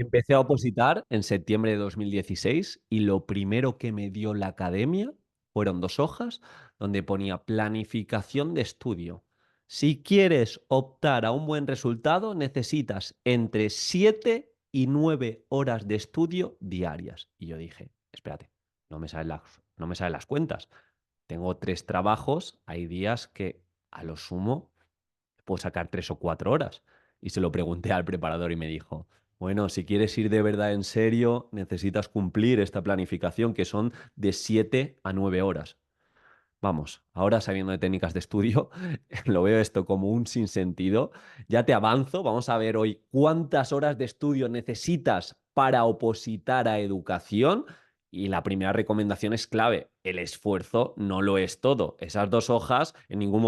Empecé a opositar en septiembre de 2016 y lo primero que me dio la academia fueron 2 hojas donde ponía planificación de estudio. Si quieres optar a un buen resultado, necesitas entre 7 y 9 horas de estudio diarias. Y yo dije, espérate, no me salen las cuentas. Tengo 3 trabajos, hay días que a lo sumo puedo sacar 3 o 4 horas. Y se lo pregunté al preparador y me dijo, bueno, si quieres ir de verdad en serio, necesitas cumplir esta planificación que son de 7 a 9 horas. Vamos, ahora sabiendo de técnicas de estudio, lo veo esto como un sinsentido. Ya te avanzo, vamos a ver hoy cuántas horas de estudio necesitas para opositar a educación. Y la primera recomendación es clave, el esfuerzo no lo es todo. Esas 2 hojas, en ningún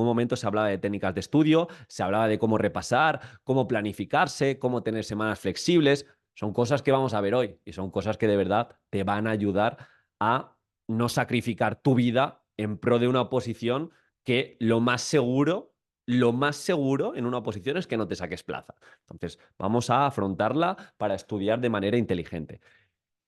momento se hablaba de técnicas de estudio, se hablaba de cómo repasar, cómo planificarse, cómo tener semanas flexibles. Son cosas que vamos a ver hoy y son cosas que de verdad te van a ayudar a no sacrificar tu vida en pro de una oposición que lo más seguro en una oposición es que no te saques plaza. Entonces, vamos a afrontarla para estudiar de manera inteligente.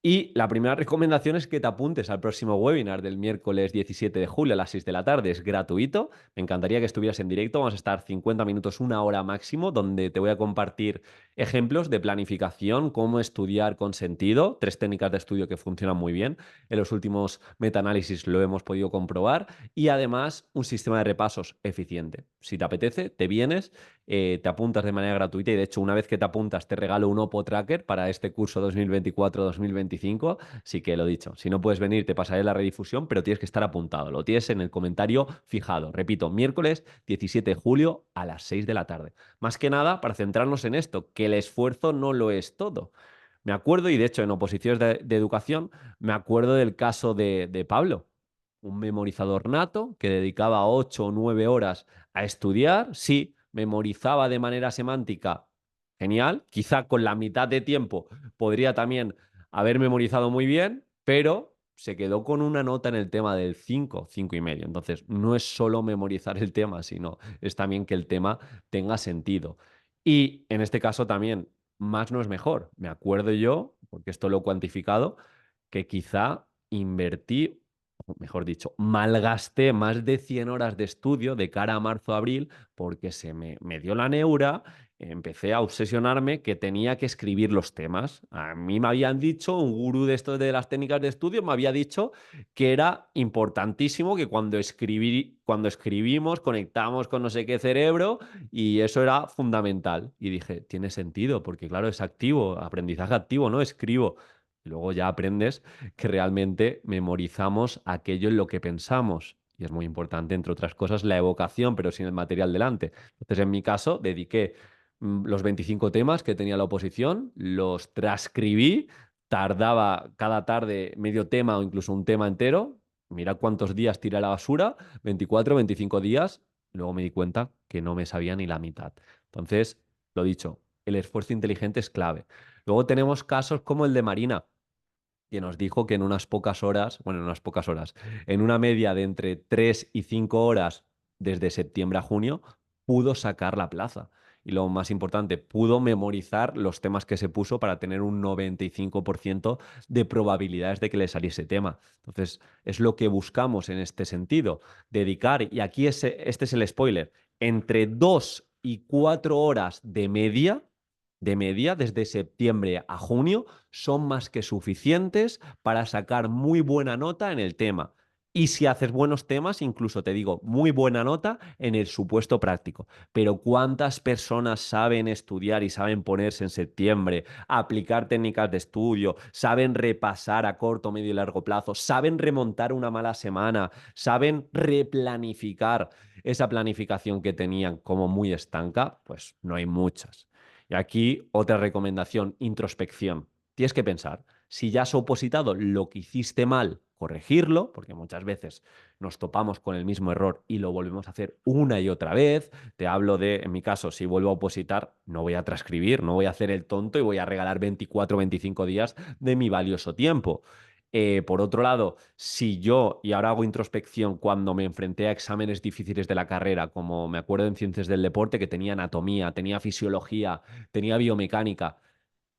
Y la primera recomendación es que te apuntes al próximo webinar del miércoles 17 de julio a las 6 de la tarde. Es gratuito. Me encantaría que estuvieras en directo. Vamos a estar 50 minutos, 1 hora máximo, donde te voy a compartir ejemplos de planificación, cómo estudiar con sentido, 3 técnicas de estudio que funcionan muy bien. En los últimos metaanálisis lo hemos podido comprobar. Y además, un sistema de repasos eficiente. Si te apetece, te vienes, te apuntas de manera gratuita y de hecho una vez que te apuntas te regalo un Oppo Tracker para este curso 2024-2025, así que lo dicho, si no puedes venir te pasaré la redifusión, pero tienes que estar apuntado, lo tienes en el comentario fijado, repito, miércoles 17 de julio a las 6 de la tarde. Más que nada para centrarnos en esto, que el esfuerzo no lo es todo. Me acuerdo, y de hecho en oposiciones de educación, me acuerdo del caso de Pablo, un memorizador nato que dedicaba 8 o 9 horas a estudiar, sí, memorizaba de manera semántica, genial, quizá con la mitad de tiempo podría también haber memorizado muy bien, pero se quedó con una nota en el tema del 5, 5,5. Entonces, no es solo memorizar el tema, sino es también que el tema tenga sentido. Y en este caso también, más no es mejor. Me acuerdo yo, porque esto lo he cuantificado, que quizá invertí, o mejor dicho, malgasté más de 100 horas de estudio de cara a marzo-abril porque me dio la neura, empecé a obsesionarme que tenía que escribir los temas. A mí me habían dicho, un gurú de esto de las técnicas de estudio me había dicho que era importantísimo que cuando escribimos conectamos con no sé qué cerebro y eso era fundamental. Y dije, tiene sentido, porque claro, es activo, aprendizaje activo, ¿no? Escribo. Y luego ya aprendes que realmente memorizamos aquello en lo que pensamos. Y es muy importante, entre otras cosas, la evocación, pero sin el material delante. Entonces, en mi caso, dediqué los 25 temas que tenía la oposición, los transcribí, tardaba cada tarde medio tema o incluso un tema entero. Mira cuántos días tiré a la basura, 24, 25 días. Luego me di cuenta que no me sabía ni la mitad. Entonces, lo dicho, el esfuerzo inteligente es clave. Luego tenemos casos como el de Marina que nos dijo que en unas pocas horas, bueno, en unas pocas horas, en una media de entre 3 y 5 horas desde septiembre a junio, pudo sacar la plaza. Y lo más importante, pudo memorizar los temas que se puso para tener un 95% de probabilidades de que le saliese tema. Entonces, es lo que buscamos en este sentido, dedicar, y aquí este es el spoiler, entre 2 y 4 horas de media, desde septiembre a junio, son más que suficientes para sacar muy buena nota en el tema. Y si haces buenos temas, incluso te digo, muy buena nota en el supuesto práctico. Pero ¿cuántas personas saben estudiar y saben ponerse en septiembre, aplicar técnicas de estudio, saben repasar a corto, medio y largo plazo, saben remontar una mala semana, saben replanificar esa planificación que tenían como muy estanca? Pues no hay muchas. Y aquí otra recomendación, introspección. Tienes que pensar, si ya has opositado lo que hiciste mal, corregirlo, porque muchas veces nos topamos con el mismo error y lo volvemos a hacer una y otra vez. Te hablo de, en mi caso, si vuelvo a opositar, no voy a transcribir, no voy a hacer el tonto y voy a regalar 24 o 25 días de mi valioso tiempo. Por otro lado, si yo, y ahora hago introspección, cuando me enfrenté a exámenes difíciles de la carrera, como me acuerdo en ciencias del deporte, que tenía anatomía, tenía fisiología, tenía biomecánica,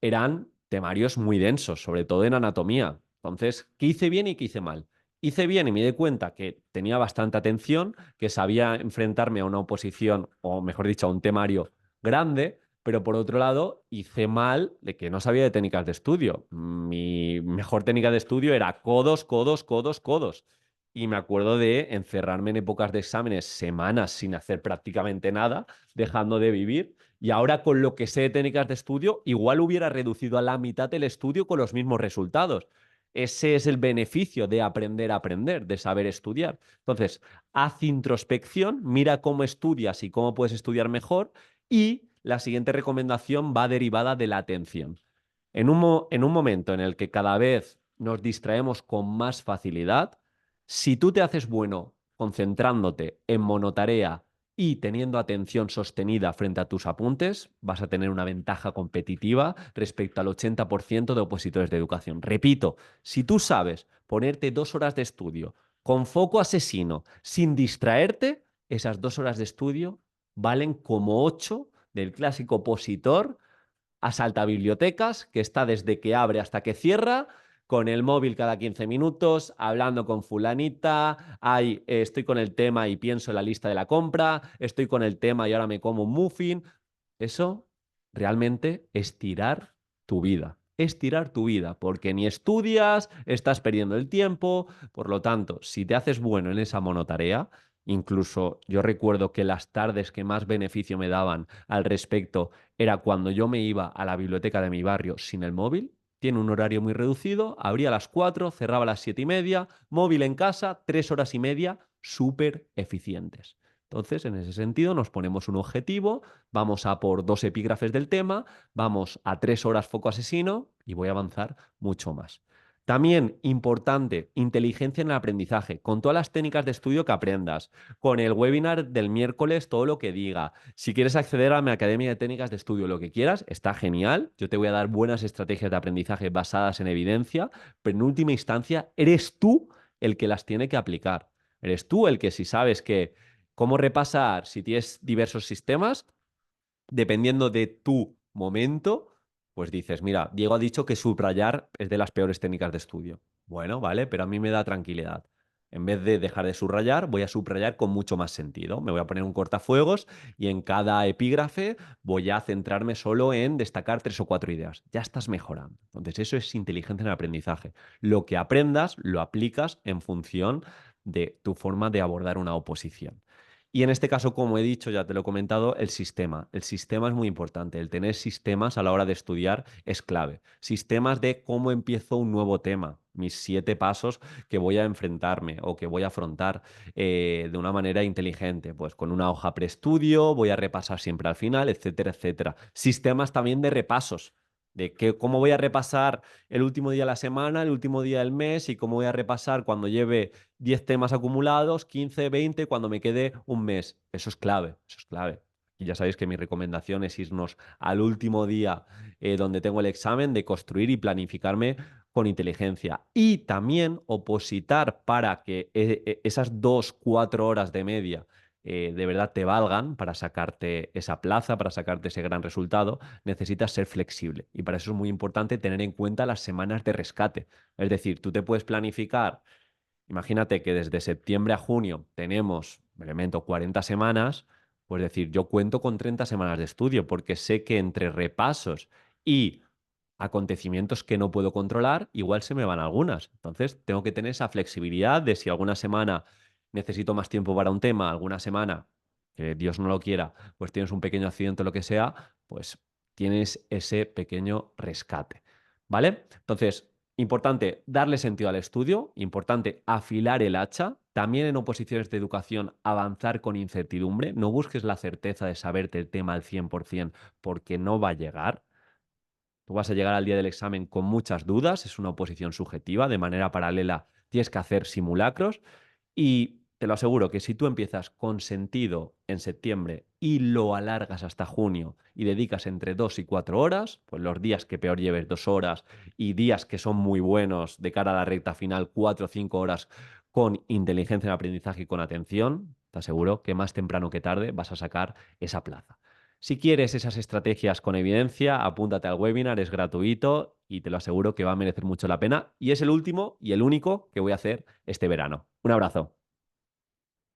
eran temarios muy densos, sobre todo en anatomía. Entonces, ¿qué hice bien y qué hice mal? Hice bien y me di cuenta que tenía bastante atención, que sabía enfrentarme a una oposición, o mejor dicho, a un temario grande, pero por otro lado, hice mal de que no sabía de técnicas de estudio. Mi mejor técnica de estudio era codos, codos, codos, codos. Y me acuerdo de encerrarme en épocas de exámenes semanas sin hacer prácticamente nada, dejando de vivir. Y ahora con lo que sé de técnicas de estudio, igual hubiera reducido a la mitad el estudio con los mismos resultados. Ese es el beneficio de aprender, de saber estudiar. Entonces, haz introspección, mira cómo estudias y cómo puedes estudiar mejor. Y la siguiente recomendación va derivada de la atención. En un momento en el que cada vez nos distraemos con más facilidad, si tú te haces bueno concentrándote en monotarea y teniendo atención sostenida frente a tus apuntes, vas a tener una ventaja competitiva respecto al 80% de opositores de educación. Repito, si tú sabes ponerte 2 horas de estudio con foco asesino, sin distraerte, esas 2 horas de estudio valen como 8 del clásico opositor asalta bibliotecas, que está desde que abre hasta que cierra, con el móvil cada 15 minutos, hablando con fulanita, estoy con el tema y pienso en la lista de la compra, estoy con el tema y ahora me como un muffin. Eso realmente es tirar tu vida. Es tirar tu vida, porque ni estudias, estás perdiendo el tiempo. Por lo tanto, si te haces bueno en esa monotarea, incluso yo recuerdo que las tardes que más beneficio me daban al respecto era cuando yo me iba a la biblioteca de mi barrio sin el móvil. Tiene un horario muy reducido, abría a las 4, cerraba a las 7:30, móvil en casa, 3 horas y media, súper eficientes. Entonces, en ese sentido, nos ponemos un objetivo, vamos a por 2 epígrafes del tema, vamos a 3 horas foco asesino y voy a avanzar mucho más. También importante, inteligencia en el aprendizaje, con todas las técnicas de estudio que aprendas, con el webinar del miércoles, todo lo que diga. Si quieres acceder a mi academia de técnicas de estudio, lo que quieras, está genial. Yo te voy a dar buenas estrategias de aprendizaje basadas en evidencia, pero en última instancia, eres tú el que las tiene que aplicar. Eres tú el que si sabes que cómo repasar, si tienes diversos sistemas, dependiendo de tu momento, pues dices, mira, Diego ha dicho que subrayar es de las peores técnicas de estudio. Bueno, vale, pero a mí me da tranquilidad. En vez de dejar de subrayar, voy a subrayar con mucho más sentido. Me voy a poner un cortafuegos y en cada epígrafe voy a centrarme solo en destacar 3 o 4 ideas. Ya estás mejorando. Entonces, eso es inteligencia en el aprendizaje. Lo que aprendas lo aplicas en función de tu forma de abordar una oposición. Y en este caso, como he dicho, ya te lo he comentado, el sistema. El sistema es muy importante. El tener sistemas a la hora de estudiar es clave. Sistemas de cómo empiezo un nuevo tema, mis 7 pasos que voy a enfrentarme o que voy a afrontar de una manera inteligente, pues con una hoja preestudio, voy a repasar siempre al final, etcétera, etcétera. Sistemas también de repasos, de cómo voy a repasar el último día de la semana, el último día del mes y cómo voy a repasar cuando lleve 10 temas acumulados, 15, 20, cuando me quede un mes. Eso es clave, eso es clave. Y ya sabéis que mi recomendación es irnos al último día donde tengo el examen, de construir y planificarme con inteligencia. Y también opositar para que esas 2, 4 horas de media de verdad te valgan para sacarte esa plaza, para sacarte ese gran resultado, necesitas ser flexible. Y para eso es muy importante tener en cuenta las semanas de rescate. Es decir, tú te puedes planificar. Imagínate que desde septiembre a junio tenemos, elemento, 40 semanas, pues decir, yo cuento con 30 semanas de estudio porque sé que entre repasos y acontecimientos que no puedo controlar, igual se me van algunas. Entonces, tengo que tener esa flexibilidad de si alguna semana necesito más tiempo para un tema, alguna semana, que Dios no lo quiera, pues tienes un pequeño accidente o lo que sea, pues tienes ese pequeño rescate. ¿Vale? Entonces, importante darle sentido al estudio, importante afilar el hacha, también en oposiciones de educación avanzar con incertidumbre, no busques la certeza de saberte el tema al 100% porque no va a llegar. Tú vas a llegar al día del examen con muchas dudas, es una oposición subjetiva, de manera paralela tienes que hacer simulacros y te lo aseguro que si tú empiezas con sentido en septiembre y lo alargas hasta junio y dedicas entre 2 y 4 horas, pues los días que peor lleves 2 horas y días que son muy buenos de cara a la recta final, 4 o 5 horas con inteligencia en aprendizaje y con atención, te aseguro que más temprano que tarde vas a sacar esa plaza. Si quieres esas estrategias con evidencia, apúntate al webinar, es gratuito y te lo aseguro que va a merecer mucho la pena. Y es el último y el único que voy a hacer este verano. Un abrazo.